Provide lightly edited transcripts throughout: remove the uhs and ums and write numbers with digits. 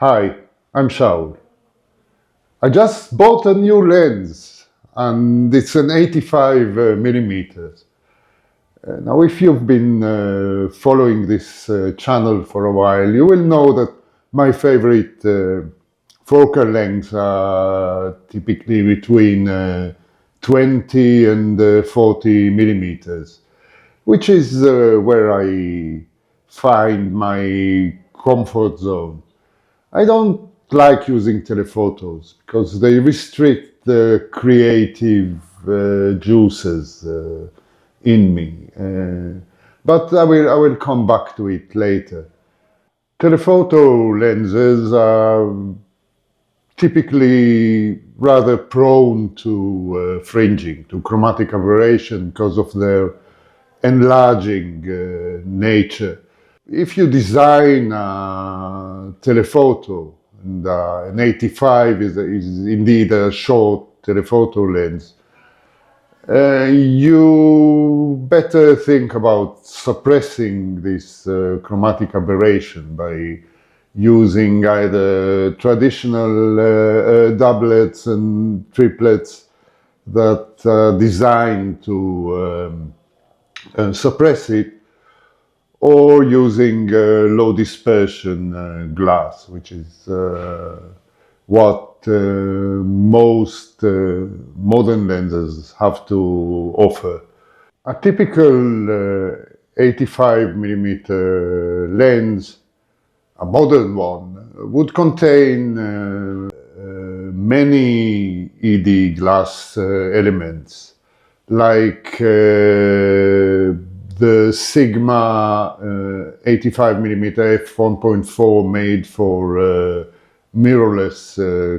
Hi, I'm Shaul. I just bought a new lens and it's an 85 millimeters. Now, if you've been following this channel for a while, you will know that my favorite focal lengths are typically between 20 and 40 millimeters, which is where I find my comfort zone. I don't like using telephotos because they restrict the creative juices in me. But I will come back to it later. Telephoto lenses are typically rather prone to fringing, to chromatic aberration because of their enlarging nature. If you design a telephoto, and an 85 is indeed a short telephoto lens, you better think about suppressing this chromatic aberration by using either traditional doublets and triplets that are designed to suppress it, or using low dispersion glass, which is what most modern lenses have to offer. A typical 85 millimeter lens, a modern one, would contain many ED glass elements, like the Sigma 85 millimeter f1.4 made for mirrorless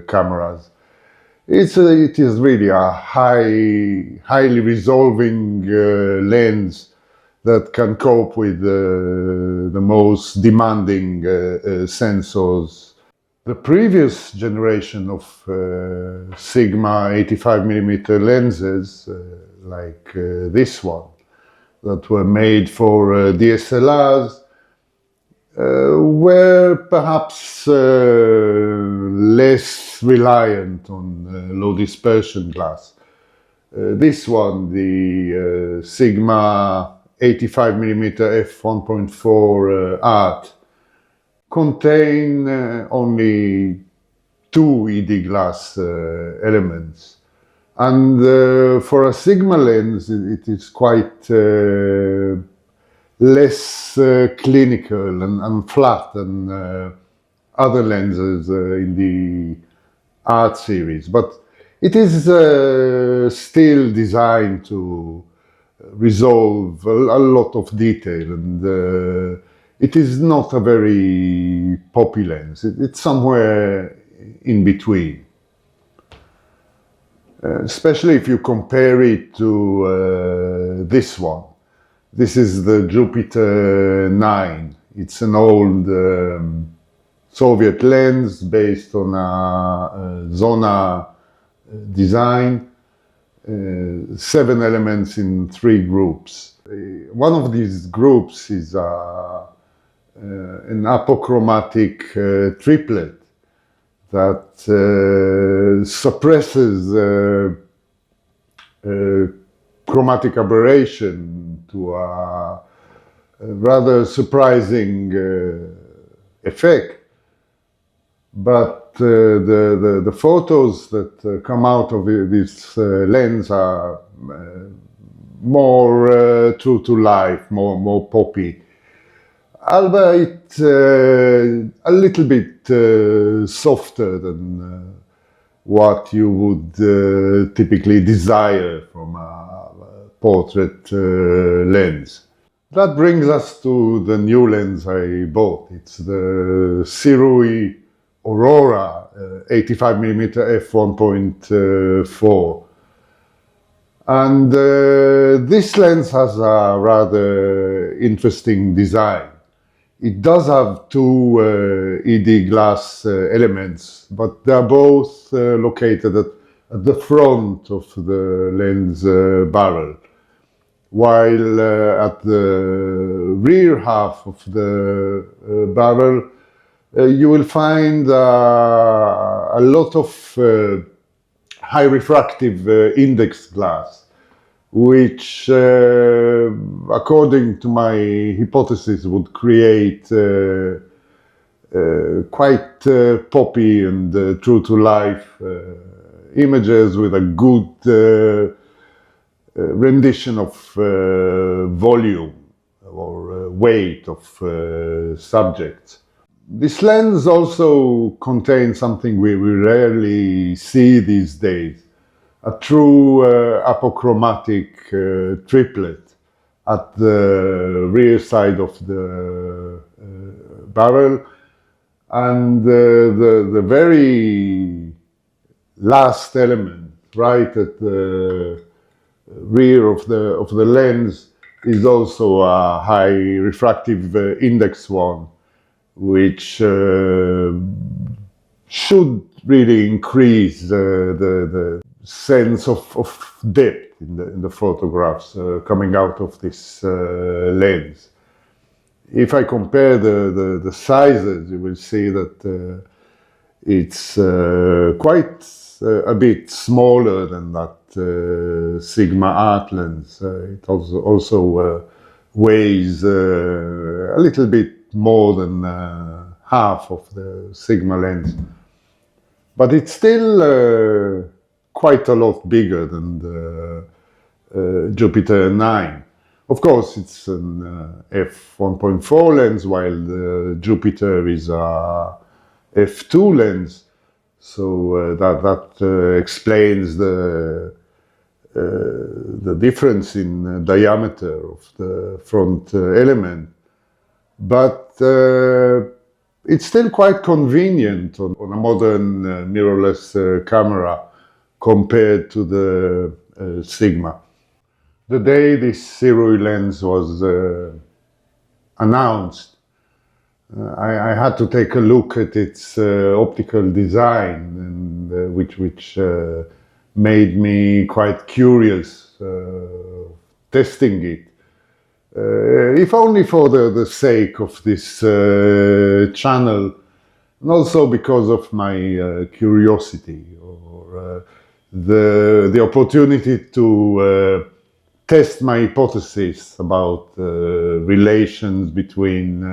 cameras. It is really a highly resolving lens that can cope with the most demanding sensors. The previous generation of Sigma 85 millimeter lenses, like this one, that were made for DSLRs, were perhaps less reliant on low dispersion glass. This one, the Sigma 85 millimeter f1.4 art, contain only two ED glass elements. And for a Sigma lens, it is quite less clinical and flat than other lenses in the art series. But it is still designed to resolve a lot of detail, and it is not a very poppy lens. It's somewhere in between. Especially if you compare it to this one. This is the Jupiter 9. It's an old Soviet lens based on a Zona design. 7 elements in 3 groups. One of these groups is an apochromatic triplet that suppresses chromatic aberration to a rather surprising effect. But the photos that come out of this lens are more true to life, more poppy. Albeit a little bit softer than what you would typically desire from a portrait lens. That brings us to the new lens I bought. It's the Sirui Aurora 85mm f1.4. And this lens has a rather interesting design. It does have 2 ED glass elements, but they're both located at the front of the lens barrel, while at the rear half of the barrel you will find a lot of high refractive index glass, which, according to my hypothesis, would create quite poppy and true-to-life images with a good rendition of volume or weight of subjects. This lens also contains something we rarely see these days, a true apochromatic triplet at the rear side of the barrel, and the very last element right at the rear of the lens is also a high refractive index one, which should really increase the sense of depth in the photographs coming out of this lens. If I compare the sizes, you will see that it's quite a bit smaller than that Sigma art lens. It also weighs a little bit more than half of the Sigma lens. But it's still quite a lot bigger than the Jupiter 9. Of course, it's an f1.4 lens, while the Jupiter is a f2 lens. So that explains the difference in diameter of the front element. But it's still quite convenient on a modern mirrorless camera compared to the Sigma. The day this Sirui lens was announced, I had to take a look at its optical design, and which made me quite curious testing it. If only for the sake of this channel, and also because of my curiosity, or the opportunity to test my hypothesis about relations between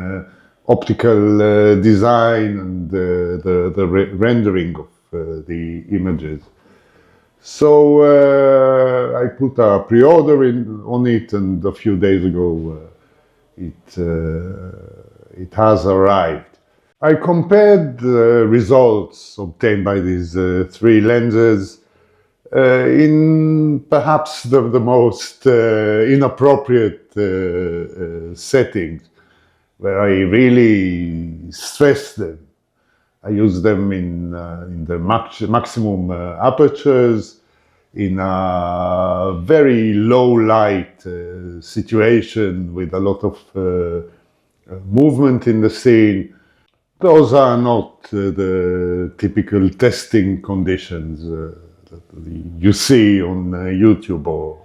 optical design and the rendering of the images. So I put a pre-order on it, and a few days ago it has arrived. I compared the results obtained by these three lenses in perhaps the most inappropriate settings, where I really stress them. I use them in the maximum apertures, in a very low light situation with a lot of movement in the scene. Those are not the typical testing conditions that you see on YouTube or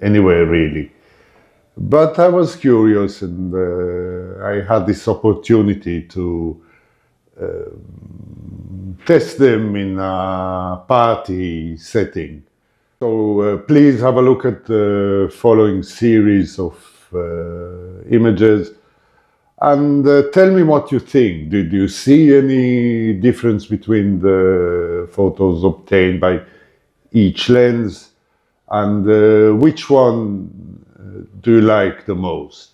anywhere really. But I was curious, and I had this opportunity to test them in a party setting. So please have a look at the following series of images and tell me what you think. Did you see any difference between the photos obtained by each lens, and which one do you like the most?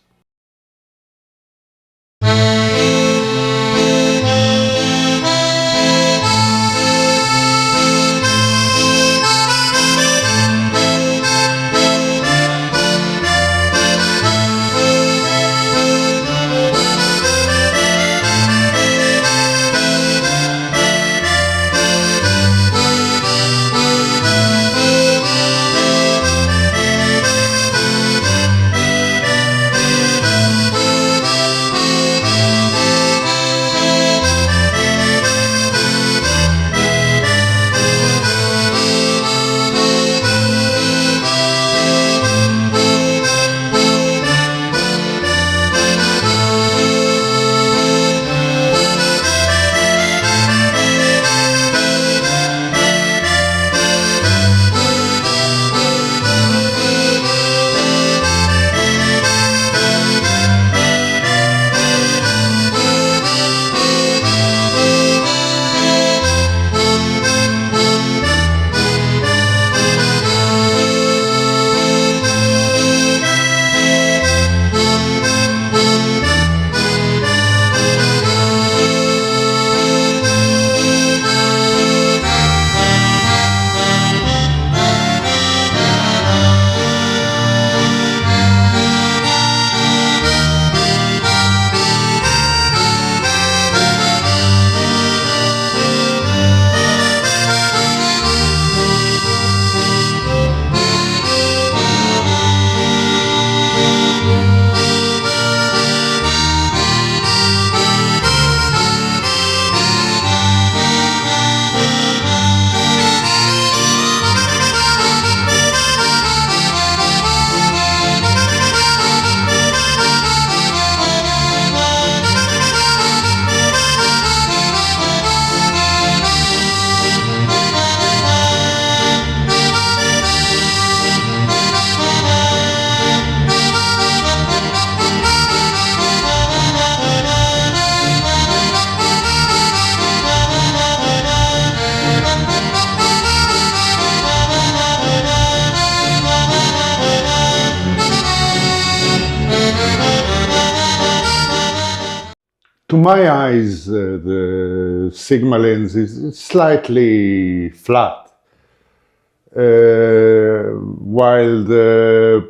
To my eyes, the Sigma lens is slightly flat, while the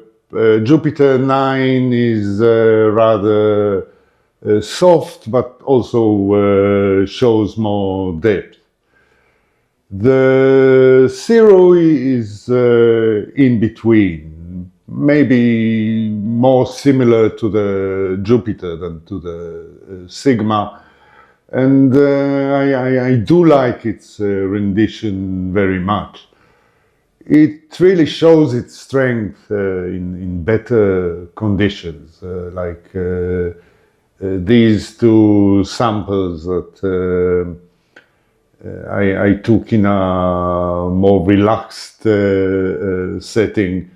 Jupiter 9 is rather soft, but also shows more depth. The Sirui is in between, maybe more similar to the Jupiter than to the Sigma, and I do like its rendition very much. It really shows its strength in better conditions, like these two samples that I took in a more relaxed setting.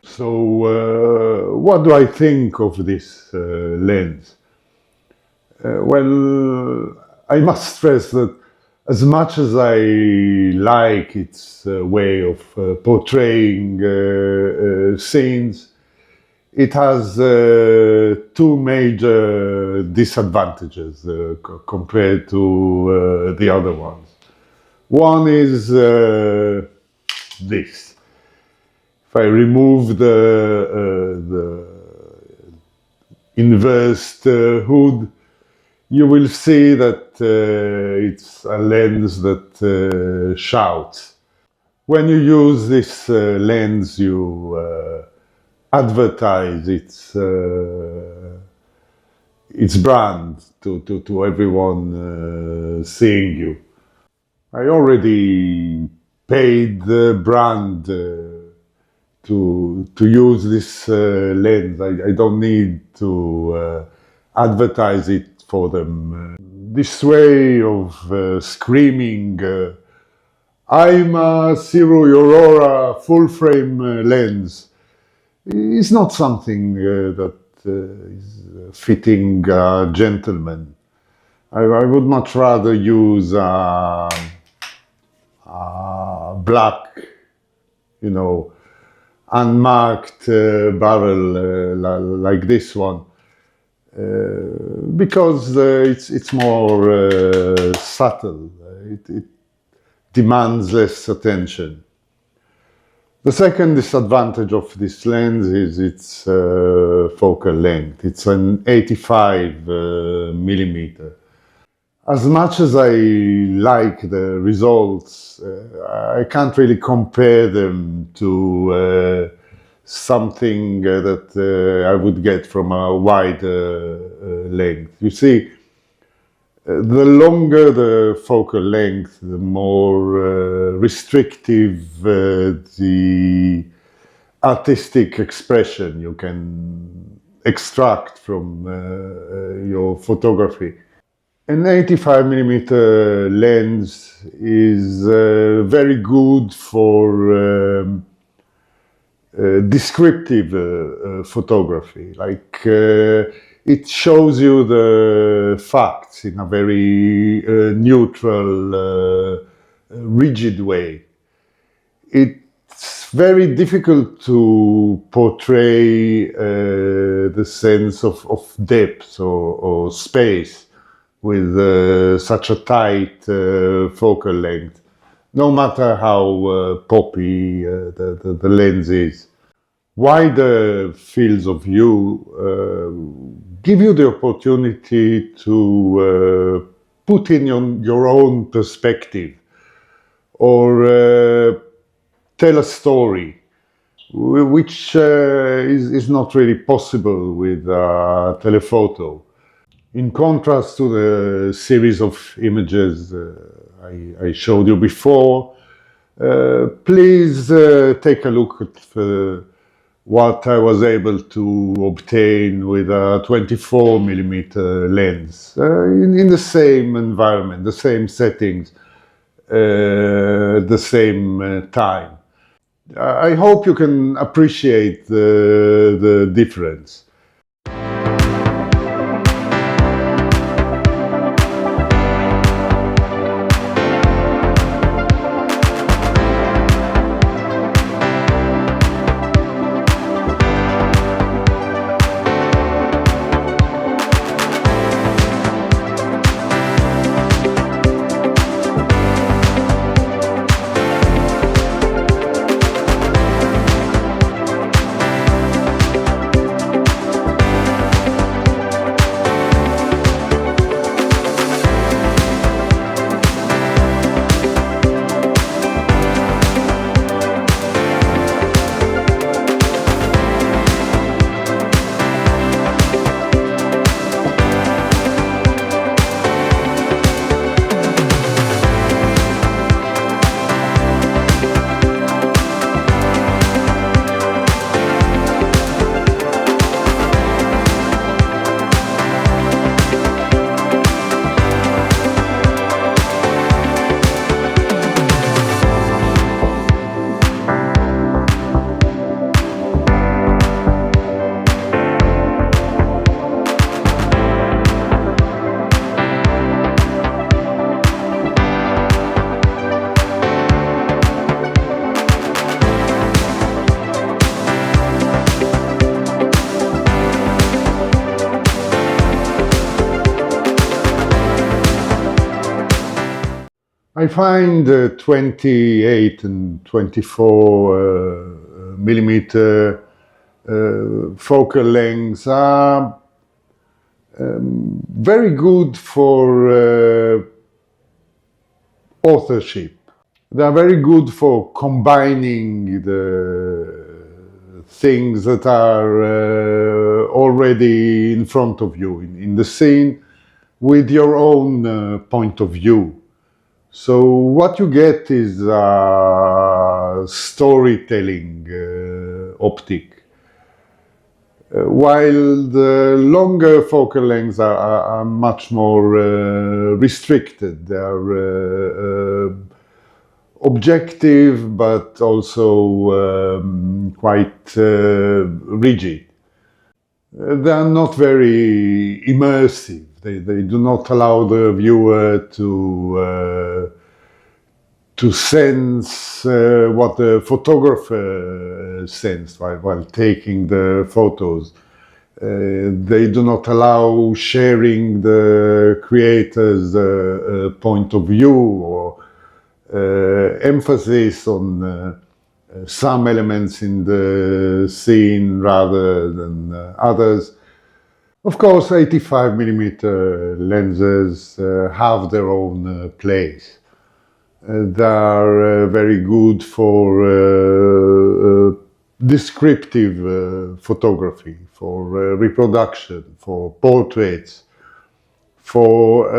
So, what do I think of this lens? Well, I must stress that as much as I like its way of portraying scenes, it has two major disadvantages compared to the other ones. One is this. If I remove the inversed hood, you will see that it's a lens that shouts. When you use this lens, you advertise its brand to everyone seeing you. I already paid the brand to use this lens. I don't need to advertise it for them. This way of screaming, I'm a Sirui Aurora full frame lens, is not something that is fitting a gentleman. I would much rather use a black, unmarked barrel like this one. Because it's more subtle, it demands less attention. The second disadvantage of this lens is its focal length. It's an 85 millimeter. As much as I like the results, I can't really compare them to something that I would get from a wider length. You see, the longer the focal length, the more restrictive the artistic expression you can extract from your photography. An 85 millimeter lens is very good for descriptive photography, like it shows you the facts in a very neutral, rigid way. It's very difficult to portray the sense of depth or space with such a tight focal length, no matter how poppy the lens is. Wider fields of view give you the opportunity to put in your own perspective or tell a story, which is not really possible with telephoto. In contrast to the series of images I showed you before, please take a look at what I was able to obtain with a 24 millimeter lens in the same environment, the same settings, the same time. I hope you can appreciate the difference. I find 28 and 24 millimeter focal lengths are very good for authorship. They are very good for combining the things that are already in front of you in the scene with your own point of view. So what you get is a storytelling optic. While the longer focal lengths are much more restricted. They are objective, but also quite rigid. They are not very immersive. They do not allow the viewer to sense what the photographer sensed while taking the photos. They do not allow sharing the creator's point of view or emphasis on some elements in the scene rather than others. Of course, 85 millimeter lenses have their own place. They are very good for descriptive photography, for reproduction, for portraits, for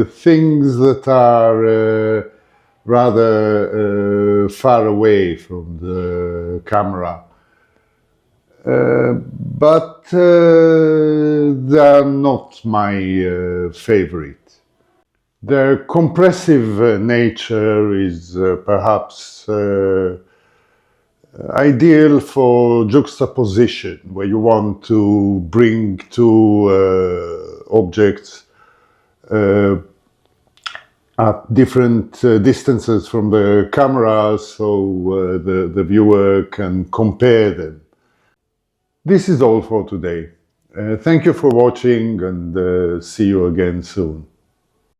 things that are rather far away from the camera. But they are not my favorite. Their compressive nature is perhaps ideal for juxtaposition, where you want to bring two objects at different distances from the camera, so the viewer can compare them. This is all for today. Thank you for watching, and see you again soon.